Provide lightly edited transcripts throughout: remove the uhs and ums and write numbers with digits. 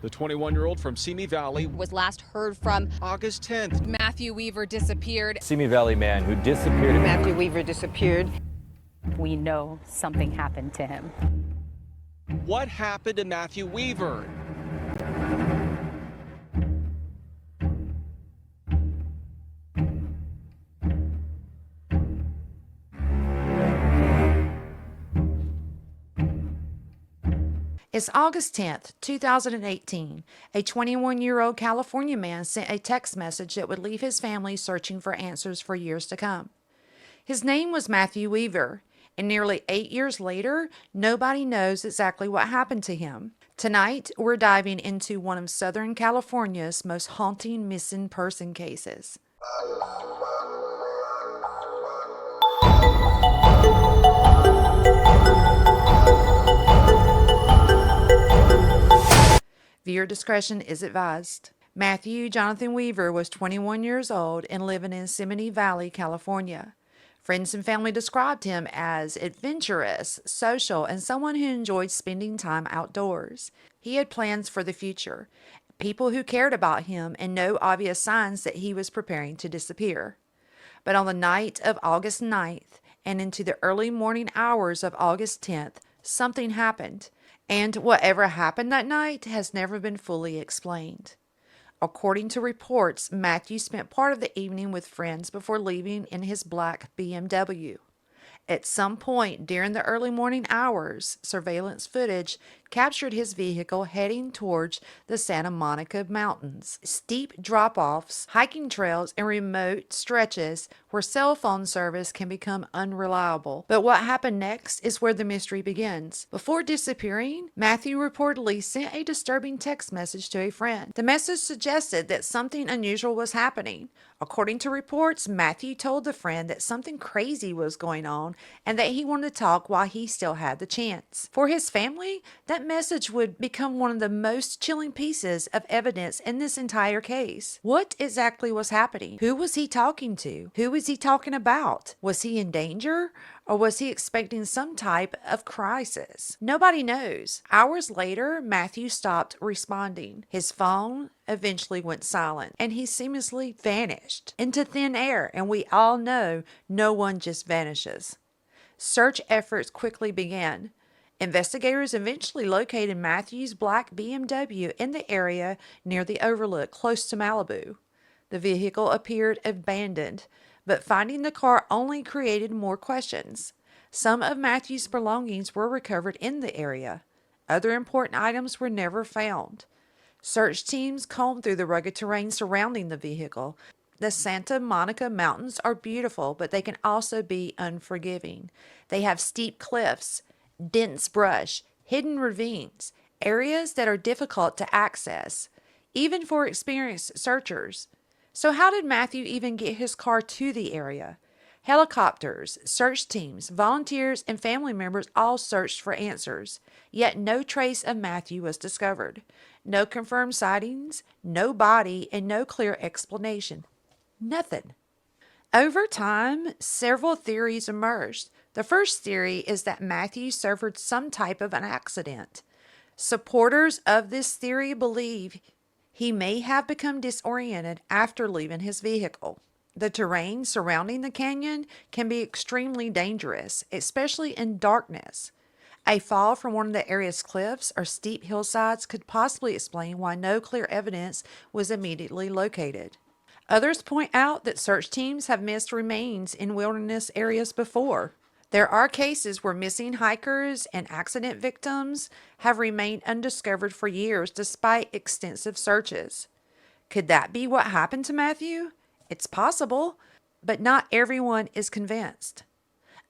The 21-year-old from Simi Valley was last heard from August 10th. Matthew Weaver disappeared. Simi Valley man who disappeared. Matthew Weaver disappeared. We know something happened to him. What happened to Matthew Weaver? It's August 10th, 2018. A 21-year-old California man sent a text message that would leave his family searching for answers for years to come. His name was Matthew Weaver, and nearly 8 years later, nobody knows exactly what happened to him. Tonight, we're diving into one of Southern California's most haunting missing person cases. Viewer discretion is advised. Matthew Jonathan Weaver was 21 years old and living in Simi Valley, California. Friends and family described him as adventurous, social, and someone who enjoyed spending time outdoors. He had plans for the future, people who cared about him, and no obvious signs that he was preparing to disappear. But on the night of August 9th and into the early morning hours of August 10th, something happened. And whatever happened that night has never been fully explained. According to reports, Matthew spent part of the evening with friends before leaving in his black BMW. At some point during the early morning hours, surveillance footage captured his vehicle heading towards the Santa Monica Mountains. Steep drop-offs, hiking trails, and remote stretches where cell phone service can become unreliable. But what happened next is where the mystery begins. Before disappearing, Matthew reportedly sent a disturbing text message to a friend. The message suggested that something unusual was happening. According to reports, Matthew told the friend that something crazy was going on and that he wanted to talk while he still had the chance. For his family, that message would become one of the most chilling pieces of evidence in this entire case. What exactly was happening? Who was he talking to? Who was he talking about? Was he in danger? Or was he expecting some type of crisis? Nobody knows. Hours later, Matthew stopped responding. His phone eventually went silent, and he seamlessly vanished into thin air, and we all know no one just vanishes. Search efforts quickly began. Investigators eventually located Matthew's black BMW in the area near the Overlook, close to Malibu. The vehicle appeared abandoned, but finding the car only created more questions. Some of Matthew's belongings were recovered in the area. Other important items were never found. Search teams combed through the rugged terrain surrounding the vehicle. The Santa Monica Mountains are beautiful, but they can also be unforgiving. They have steep cliffs, dense brush, hidden ravines, areas that are difficult to access, even for experienced searchers. So how did Matthew even get his car to the area? Helicopters, search teams, volunteers, and family members all searched for answers, yet no trace of Matthew was discovered. No confirmed sightings, no body, and no clear explanation. Nothing. Over time, several theories emerged. The first theory is that Matthew suffered some type of an accident. Supporters of this theory believe he may have become disoriented after leaving his vehicle. The terrain surrounding the canyon can be extremely dangerous, especially in darkness. A fall from one of the area's cliffs or steep hillsides could possibly explain why no clear evidence was immediately located. Others point out that search teams have missed remains in wilderness areas before. There are cases where missing hikers and accident victims have remained undiscovered for years despite extensive searches. Could that be what happened to Matthew? It's possible, but not everyone is convinced.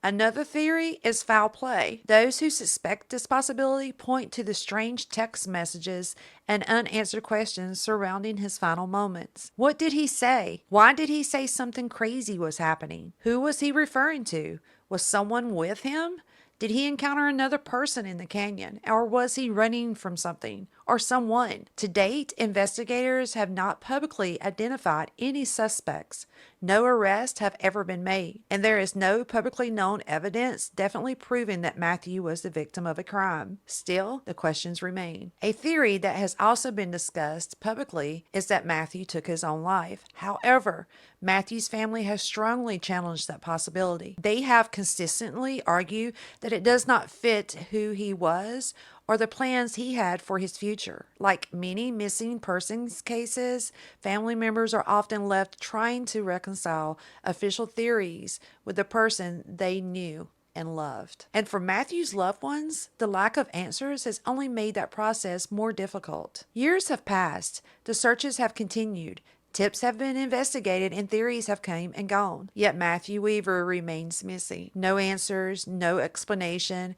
Another theory is foul play. Those who suspect this possibility point to the strange text messages and unanswered questions surrounding his final moments. What did he say? Why did he say something crazy was happening? Who was he referring to? Was someone with him? Did he encounter another person in the canyon? Or was he running from something? or someone. To date, investigators have not publicly identified any suspects. No arrests have ever been made, and there is no publicly known evidence definitely proving that Matthew was the victim of a crime. Still, the questions remain. A theory that has also been discussed publicly is that Matthew took his own life. However, Matthew's family has strongly challenged that possibility. They have consistently argued that it does not fit who he was or the plans he had for his future. Like many missing persons cases, family members are often left trying to reconcile official theories with the person they knew and loved. And for Matthew's loved ones, the lack of answers has only made that process more difficult. Years have passed, the searches have continued, tips have been investigated, and theories have come and gone. Yet Matthew Weaver remains missing. No answers, no explanation,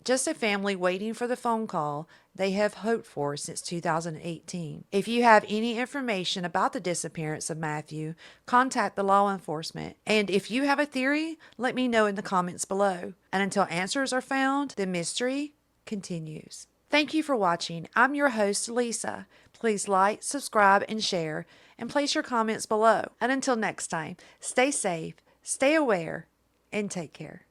just a family waiting for the phone call they have hoped for since 2018. If you have any information about the disappearance of Matthew, contact the law enforcement. And if you have a theory, let me know in the comments below. And until answers are found, the mystery continues. Thank you for watching. I'm your host, Lisa. Please like, subscribe, and share, and place your comments below. And until next time, stay safe, stay aware, and take care.